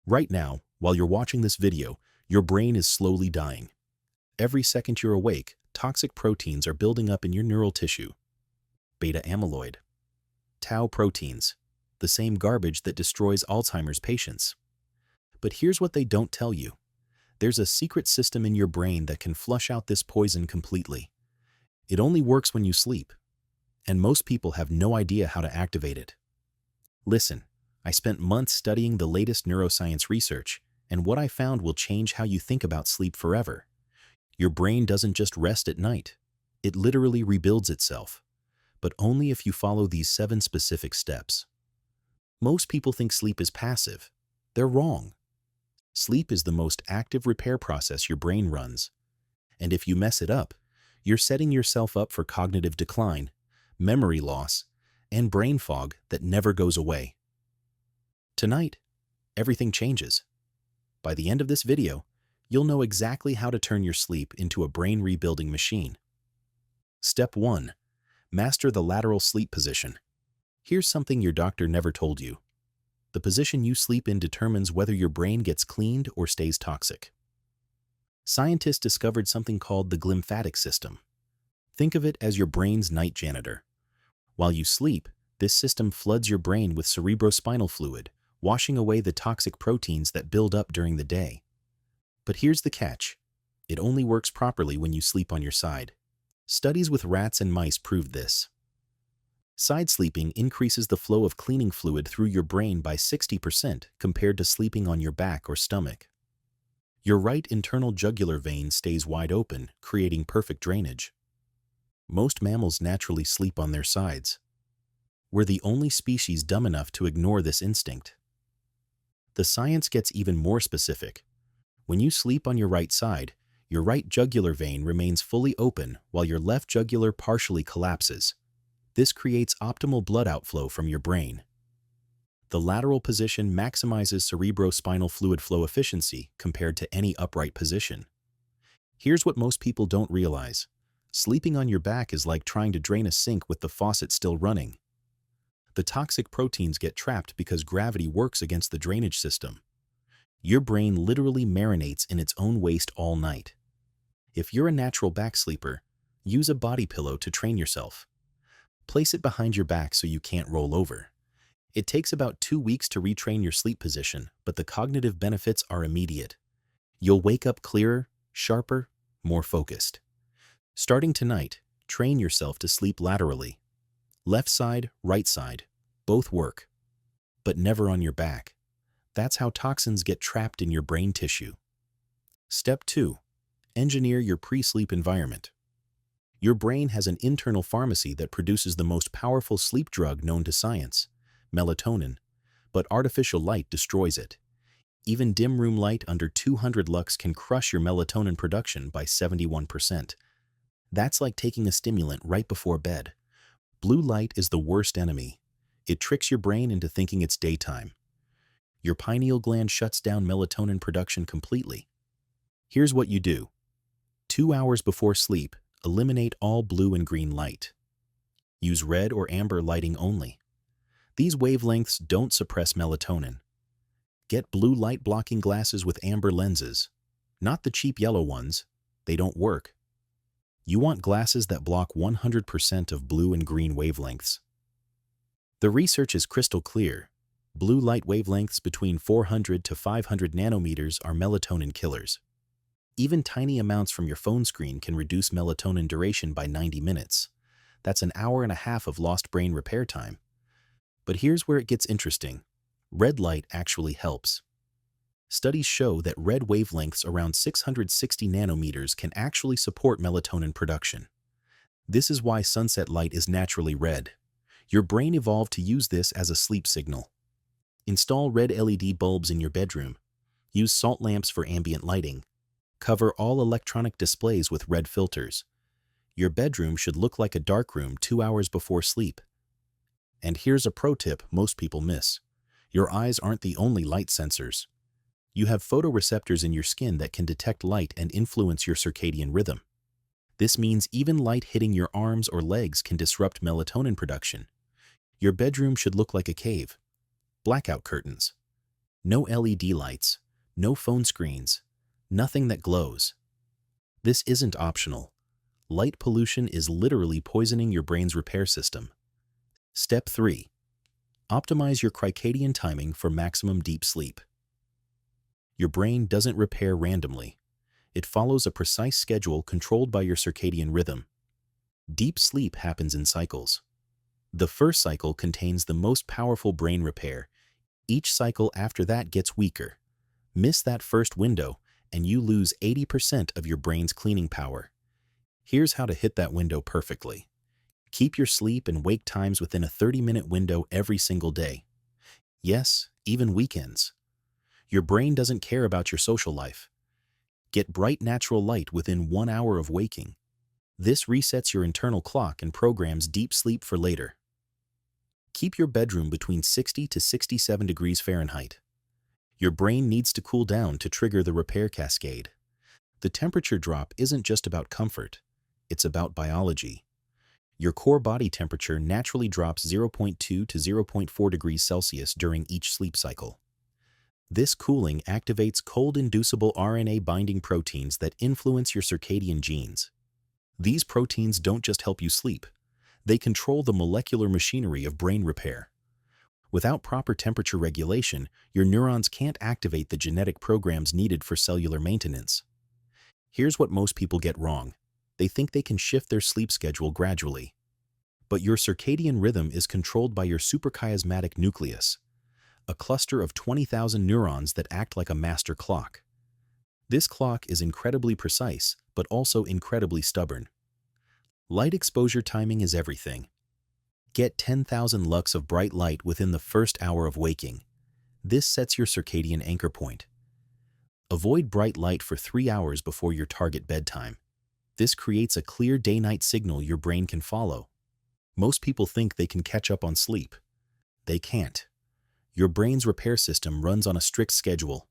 Right now, while you're watching this video, your brain is slowly dying. Every second you're awake, toxic proteins are building up in your neural tissue. Beta-amyloid, tau proteins, the same garbage that destroys Alzheimer's patients. But here's what they don't tell you. There's a secret system in your brain that can flush out this poison completely. It only works when you sleep, and most people have no idea how to activate it. Listen, I spent months studying the latest neuroscience research, and what I found will change how you think about sleep forever. Your brain doesn't just rest at night. It literally rebuilds itself, but only if you follow these 7 specific steps. Most people think sleep is passive. They're wrong. Sleep is the most active repair process your brain runs. And if you mess it up, you're setting yourself up for cognitive decline, memory loss, and brain fog that never goes away. Tonight, everything changes. By the end of this video, you'll know exactly how to turn your sleep into a brain rebuilding machine. Step 1. Master the lateral sleep position. Here's something your doctor never told you. The position you sleep in determines whether your brain gets cleaned or stays toxic. Scientists discovered something called the glymphatic system. Think of it as your brain's night janitor. While you sleep, this system floods your brain with cerebrospinal fluid, washing away the toxic proteins that build up during the day. But here's the catch. It only works properly when you sleep on your side. Studies with rats and mice proved this. Side sleeping increases the flow of cleaning fluid through your brain by 60% compared to sleeping on your back or stomach. Your right internal jugular vein stays wide open, creating perfect drainage. Most mammals naturally sleep on their sides. We're the only species dumb enough to ignore this instinct. The science gets even more specific. When you sleep on your right side, your right jugular vein remains fully open while your left jugular partially collapses. This creates optimal blood outflow from your brain. The lateral position maximizes cerebrospinal fluid flow efficiency compared to any upright position. Here's what most people don't realize. Sleeping on your back is like trying to drain a sink with the faucet still running. The toxic proteins get trapped because gravity works against the drainage system. Your brain literally marinates in its own waste all night. If you're a natural back sleeper, use a body pillow to train yourself. Place it behind your back so you can't roll over. It takes about 2 weeks to retrain your sleep position, but the cognitive benefits are immediate. You'll wake up clearer, sharper, more focused. Starting tonight, train yourself to sleep laterally. Left side, right side, both work. But never on your back. That's how toxins get trapped in your brain tissue. Step 2. Engineer your pre-sleep environment. Your brain has an internal pharmacy that produces the most powerful sleep drug known to science, melatonin, but artificial light destroys it. Even dim room light under 200 lux can crush your melatonin production by 71%. That's like taking a stimulant right before bed. Blue light is the worst enemy. It tricks your brain into thinking it's daytime. Your pineal gland shuts down melatonin production completely. Here's what you do. 2 hours before sleep, eliminate all blue and green light. Use red or amber lighting only. These wavelengths don't suppress melatonin. Get blue light blocking glasses with amber lenses. Not the cheap yellow ones. They don't work. You want glasses that block 100% of blue and green wavelengths. The research is crystal clear. Blue light wavelengths between 400 to 500 nanometers are melatonin killers. Even tiny amounts from your phone screen can reduce melatonin duration by 90 minutes. That's an hour and a half of lost brain repair time. But here's where it gets interesting. Red light actually helps. Studies show that red wavelengths around 660 nanometers can actually support melatonin production. This is why sunset light is naturally red. Your brain evolved to use this as a sleep signal. Install red LED bulbs in your bedroom. Use salt lamps for ambient lighting. Cover all electronic displays with red filters. Your bedroom should look like a dark room 2 hours before sleep. And here's a pro tip most people miss. Your eyes aren't the only light sensors. You have photoreceptors in your skin that can detect light and influence your circadian rhythm. This means even light hitting your arms or legs can disrupt melatonin production. Your bedroom should look like a cave. Blackout curtains. No LED lights, no phone screens, nothing that glows. This isn't optional. Light pollution is literally poisoning your brain's repair system. Step 3. Optimize your circadian timing for maximum deep sleep. Your brain doesn't repair randomly. It follows a precise schedule controlled by your circadian rhythm. Deep sleep happens in cycles. The first cycle contains the most powerful brain repair. Each cycle after that gets weaker. Miss that first window, and you lose 80% of your brain's cleaning power. Here's how to hit that window perfectly. Keep your sleep and wake times within a 30-minute window every single day. Yes, even weekends. Your brain doesn't care about your social life. Get bright natural light within 1 hour of waking. This resets your internal clock and programs deep sleep for later. Keep your bedroom between 60 to 67 degrees Fahrenheit. Your brain needs to cool down to trigger the repair cascade. The temperature drop isn't just about comfort. It's about biology. Your core body temperature naturally drops 0.2 to 0.4 degrees Celsius during each sleep cycle. This cooling activates cold-inducible RNA-binding proteins that influence your circadian genes. These proteins don't just help you sleep. They control the molecular machinery of brain repair. Without proper temperature regulation, your neurons can't activate the genetic programs needed for cellular maintenance. Here's what most people get wrong. They think they can shift their sleep schedule gradually. But your circadian rhythm is controlled by your suprachiasmatic nucleus, a cluster of 20,000 neurons that act like a master clock. This clock is incredibly precise, but also incredibly stubborn. Light exposure timing is everything. Get 10,000 lux of bright light within the first hour of waking. This sets your circadian anchor point. Avoid bright light for 3 hours before your target bedtime. This creates a clear day-night signal your brain can follow. Most people think they can catch up on sleep. They can't. Your brain's repair system runs on a strict schedule.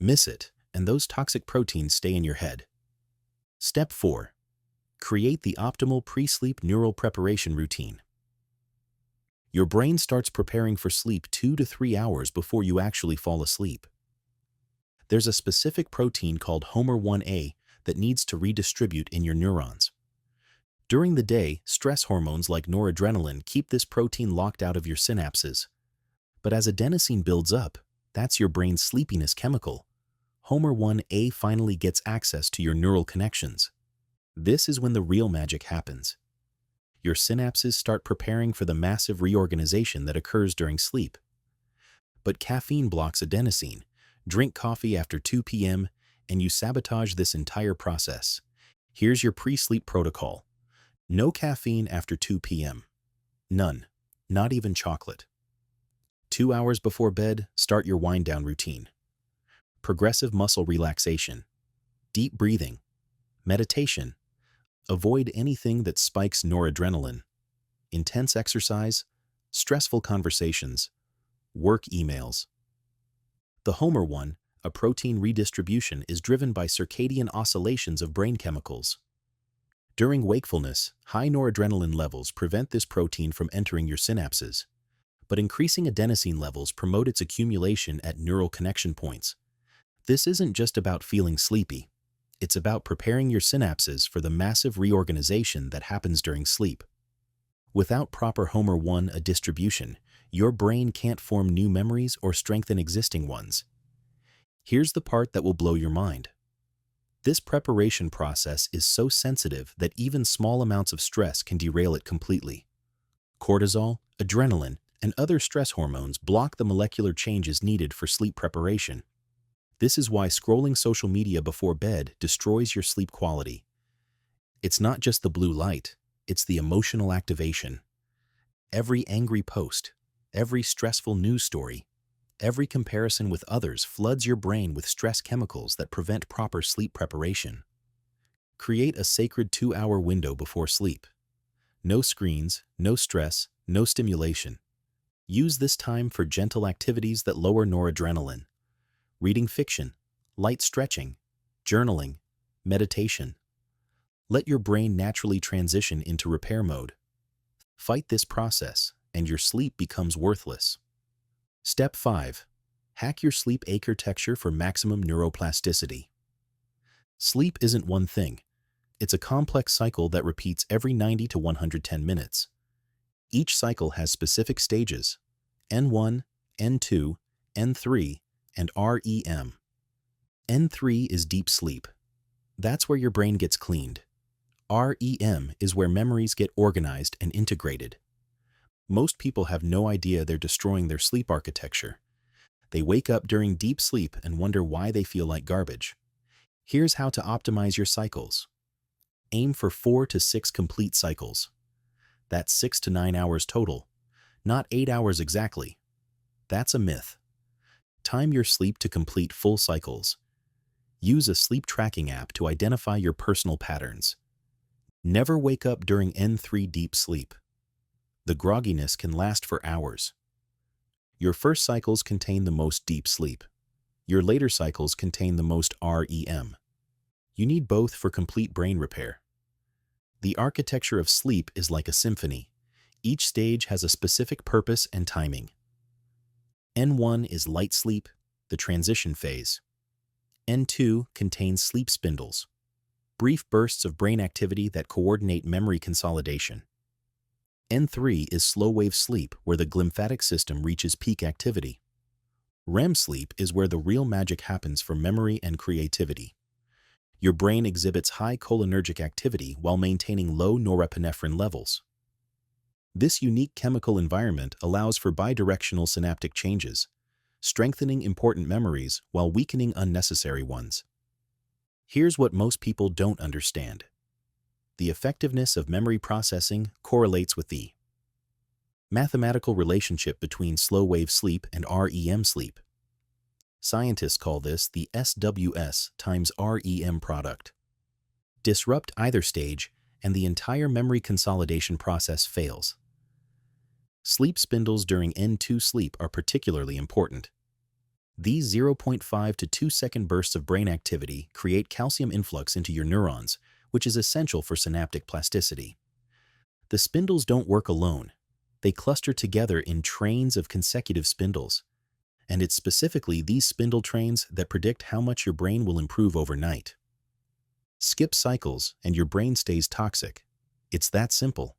Miss it, and those toxic proteins stay in your head. Step 4. Create the optimal pre-sleep neural preparation routine. Your brain starts preparing for sleep 2 to 3 hours before you actually fall asleep. There's a specific protein called HOMR1A that needs to redistribute in your neurons. During the day, stress hormones like noradrenaline keep this protein locked out of your synapses. But as adenosine builds up, that's your brain's sleepiness chemical. HOMR1A finally gets access to your neural connections. This is when the real magic happens. Your synapses start preparing for the massive reorganization that occurs during sleep. But caffeine blocks adenosine. Drink coffee after 2 p.m., and you sabotage this entire process. Here's your pre-sleep protocol. No caffeine after 2 p.m. None. Not even chocolate. 2 hours before bed, start your wind-down routine. Progressive muscle relaxation. Deep breathing. Meditation. Avoid anything that spikes noradrenaline. Intense exercise. Stressful conversations. Work emails. The HOMR1, a protein redistribution, is driven by circadian oscillations of brain chemicals. During wakefulness, high noradrenaline levels prevent this protein from entering your synapses, but increasing adenosine levels promote its accumulation at neural connection points. This isn't just about feeling sleepy. It's about preparing your synapses for the massive reorganization that happens during sleep. Without proper HOMR1 distribution, your brain can't form new memories or strengthen existing ones. Here's the part that will blow your mind. This preparation process is so sensitive that even small amounts of stress can derail it completely. Cortisol, adrenaline, and other stress hormones block the molecular changes needed for sleep preparation. This is why scrolling social media before bed destroys your sleep quality. It's not just the blue light, it's the emotional activation. Every angry post, every stressful news story, every comparison with others floods your brain with stress chemicals that prevent proper sleep preparation. Create a sacred 2-hour window before sleep. No screens, no stress, no stimulation. Use this time for gentle activities that lower noradrenaline. Reading fiction, light stretching, journaling, meditation. Let your brain naturally transition into repair mode. Fight this process, and your sleep becomes worthless. Step 5. Hack your sleep architecture for maximum neuroplasticity. Sleep isn't one thing. It's a complex cycle that repeats every 90 to 110 minutes. Each cycle has specific stages: N1, N2, N3, and REM. N3 is deep sleep. That's where your brain gets cleaned. REM is where memories get organized and integrated. Most people have no idea they're destroying their sleep architecture. They wake up during deep sleep and wonder why they feel like garbage. Here's how to optimize your cycles. Aim for 4 to 6 complete cycles. That's 6 to 9 hours total, not 8 hours exactly. That's a myth. Time your sleep to complete full cycles. Use a sleep tracking app to identify your personal patterns. Never wake up during N3 deep sleep. The grogginess can last for hours. Your first cycles contain the most deep sleep. Your later cycles contain the most REM. You need both for complete brain repair. The architecture of sleep is like a symphony. Each stage has a specific purpose and timing. N1 is light sleep, the transition phase. N2 contains sleep spindles, brief bursts of brain activity that coordinate memory consolidation. N3 is slow-wave sleep, where the glymphatic system reaches peak activity. REM sleep is where the real magic happens for memory and creativity. Your brain exhibits high cholinergic activity while maintaining low norepinephrine levels. This unique chemical environment allows for bidirectional synaptic changes, strengthening important memories while weakening unnecessary ones. Here's what most people don't understand. The effectiveness of memory processing correlates with the mathematical relationship between slow-wave sleep and REM sleep. Scientists call this the SWS times REM product. Disrupt either stage, and the entire memory consolidation process fails. Sleep spindles during N2 sleep are particularly important. These 0.5 to 2-second bursts of brain activity create calcium influx into your neurons, which is essential for synaptic plasticity. The spindles don't work alone. They cluster together in trains of consecutive spindles. And it's specifically these spindle trains that predict how much your brain will improve overnight. Skip cycles and your brain stays toxic. It's that simple.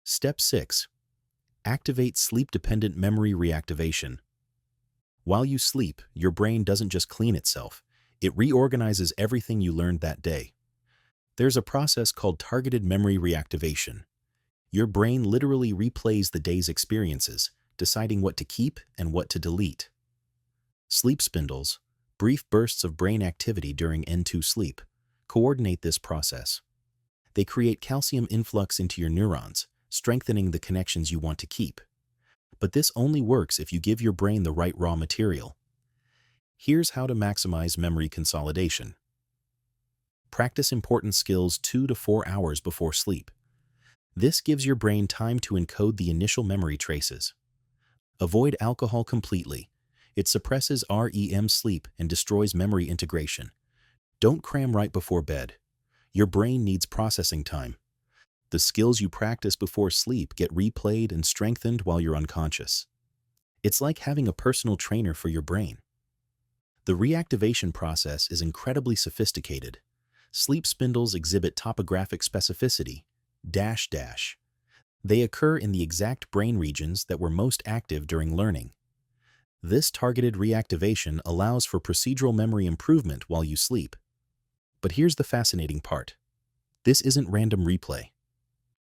Step 6. Activate sleep-dependent memory reactivation. While you sleep, your brain doesn't just clean itself. It reorganizes everything you learned that day. There's a process called targeted memory reactivation. Your brain literally replays the day's experiences, deciding what to keep and what to delete. Sleep spindles, brief bursts of brain activity during N2 sleep, coordinate this process. They create calcium influx into your neurons, strengthening the connections you want to keep. But this only works if you give your brain the right raw material. Here's how to maximize memory consolidation. Practice important skills 2 to 4 hours before sleep. This gives your brain time to encode the initial memory traces. Avoid alcohol completely. It suppresses REM sleep and destroys memory integration. Don't cram right before bed. Your brain needs processing time. The skills you practice before sleep get replayed and strengthened while you're unconscious. It's like having a personal trainer for your brain. The reactivation process is incredibly sophisticated. Sleep spindles exhibit topographic specificity, --. They occur in the exact brain regions that were most active during learning. This targeted reactivation allows for procedural memory improvement while you sleep. But here's the fascinating part. This isn't random replay.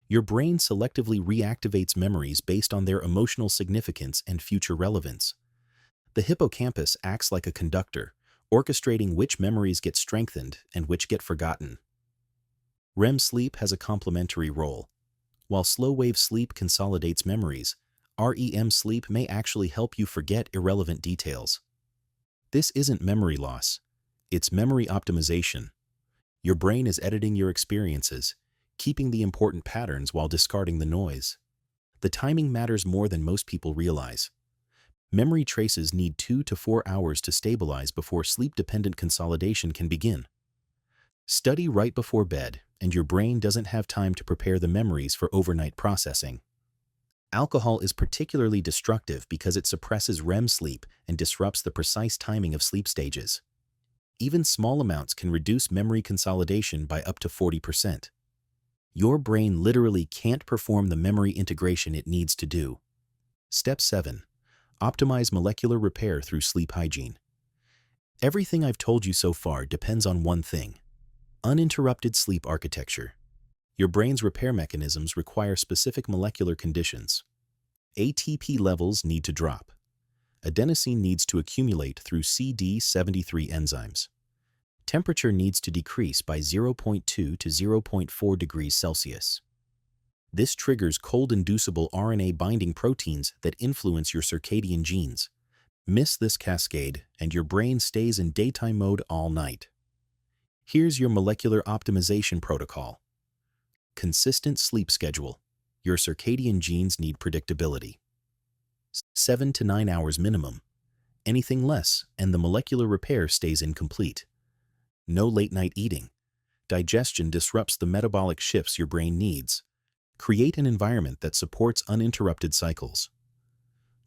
Your brain selectively reactivates memories based on their emotional significance and future relevance. The hippocampus acts like a conductor, orchestrating which memories get strengthened and which get forgotten. REM sleep has a complementary role. While slow-wave sleep consolidates memories, REM sleep may actually help you forget irrelevant details. This isn't memory loss. It's memory optimization. Your brain is editing your experiences, keeping the important patterns while discarding the noise. The timing matters more than most people realize. Memory traces need 2 to 4 hours to stabilize before sleep-dependent consolidation can begin. Study right before bed, and your brain doesn't have time to prepare the memories for overnight processing. Alcohol is particularly destructive because it suppresses REM sleep and disrupts the precise timing of sleep stages. Even small amounts can reduce memory consolidation by up to 40%. Your brain literally can't perform the memory integration it needs to do. Step 7. Optimize molecular repair through sleep hygiene. Everything I've told you so far depends on one thing: uninterrupted sleep architecture. Your brain's repair mechanisms require specific molecular conditions. ATP levels need to drop. Adenosine needs to accumulate through CD73 enzymes. Temperature needs to decrease by 0.2 to 0.4 degrees Celsius. This triggers cold-inducible RNA-binding proteins that influence your circadian genes. Miss this cascade, and your brain stays in daytime mode all night. Here's your molecular optimization protocol. Consistent sleep schedule. Your circadian genes need predictability. 7 to 9 hours minimum. Anything less, and the molecular repair stays incomplete. No late-night eating. Digestion disrupts the metabolic shifts your brain needs. Create an environment that supports uninterrupted cycles.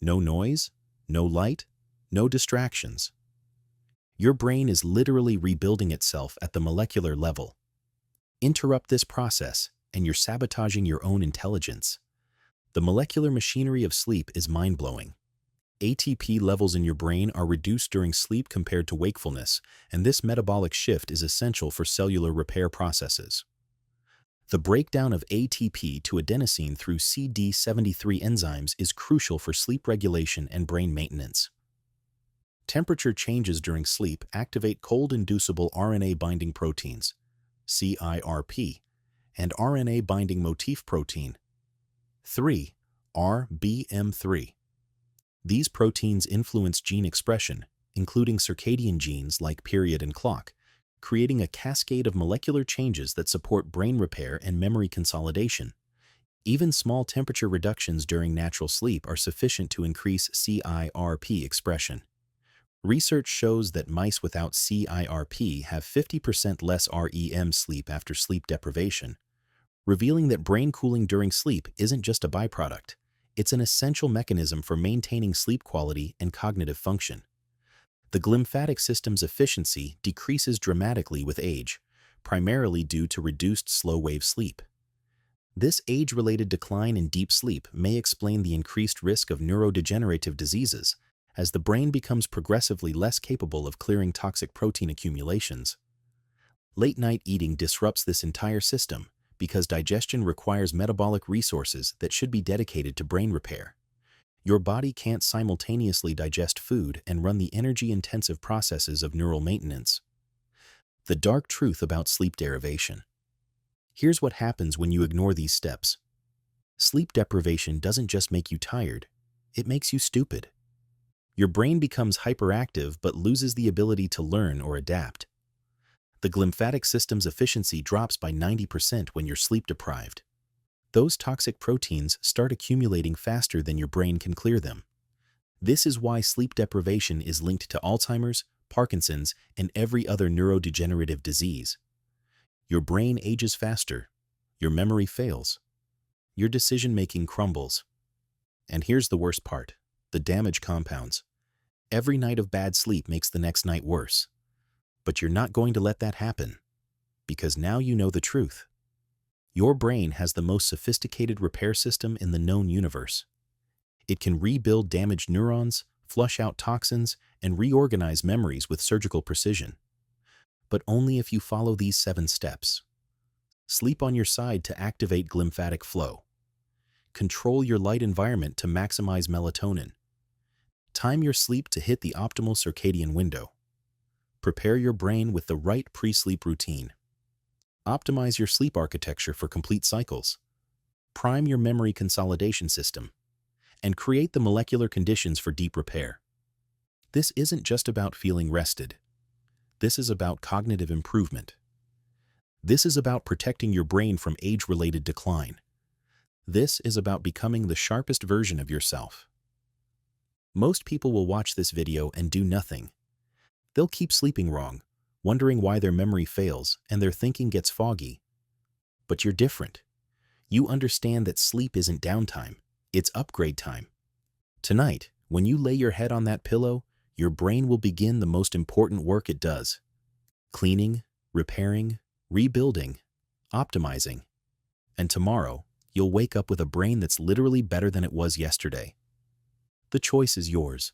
No noise, no light, no distractions. Your brain is literally rebuilding itself at the molecular level. Interrupt this process, and you're sabotaging your own intelligence. The molecular machinery of sleep is mind-blowing. ATP levels in your brain are reduced during sleep compared to wakefulness, and this metabolic shift is essential for cellular repair processes. The breakdown of ATP to adenosine through CD73 enzymes is crucial for sleep regulation and brain maintenance. Temperature changes during sleep activate cold-inducible RNA-binding proteins, CIRP, and RNA-binding motif protein, 3, RBM3. These proteins influence gene expression, including circadian genes like period and clock, creating a cascade of molecular changes that support brain repair and memory consolidation. Even small temperature reductions during natural sleep are sufficient to increase CIRP expression. Research shows that mice without CIRP have 50% less REM sleep after sleep deprivation, revealing that brain cooling during sleep isn't just a byproduct, it's an essential mechanism for maintaining sleep quality and cognitive function. The glymphatic system's efficiency decreases dramatically with age, primarily due to reduced slow-wave sleep. This age-related decline in deep sleep may explain the increased risk of neurodegenerative diseases, as the brain becomes progressively less capable of clearing toxic protein accumulations. Late-night eating disrupts this entire system because digestion requires metabolic resources that should be dedicated to brain repair. Your body can't simultaneously digest food and run the energy-intensive processes of neural maintenance. The dark truth about sleep deprivation. Here's what happens when you ignore these steps. Sleep deprivation doesn't just make you tired, it makes you stupid. Your brain becomes hyperactive but loses the ability to learn or adapt. The glymphatic system's efficiency drops by 90% when you're sleep deprived. Those toxic proteins start accumulating faster than your brain can clear them. This is why sleep deprivation is linked to Alzheimer's, Parkinson's, and every other neurodegenerative disease. Your brain ages faster, your memory fails, your decision-making crumbles. And here's the worst part: the damage compounds. Every night of bad sleep makes the next night worse. But you're not going to let that happen, because now you know the truth. Your brain has the most sophisticated repair system in the known universe. It can rebuild damaged neurons, flush out toxins, and reorganize memories with surgical precision. But only if you follow these 7 steps. Sleep on your side to activate glymphatic flow. Control your light environment to maximize melatonin. Time your sleep to hit the optimal circadian window. Prepare your brain with the right pre-sleep routine. Optimize your sleep architecture for complete cycles. Prime your memory consolidation system. And create the molecular conditions for deep repair. This isn't just about feeling rested. This is about cognitive improvement. This is about protecting your brain from age-related decline. This is about becoming the sharpest version of yourself. Most people will watch this video and do nothing. They'll keep sleeping wrong, wondering why their memory fails and their thinking gets foggy. But you're different. You understand that sleep isn't downtime, It's upgrade time. Tonight, when you lay your head on that pillow, your brain will begin the most important work it does: cleaning, repairing, rebuilding, optimizing. And tomorrow, you'll wake up with a brain that's literally better than it was yesterday. The choice is yours.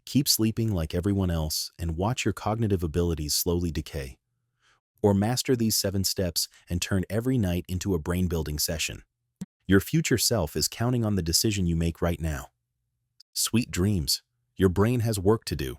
Keep sleeping like everyone else and watch your cognitive abilities slowly decay. Or master these 7 steps and turn every night into a brain-building session. Your future self is counting on the decision you make right now. Sweet dreams. Your brain has work to do.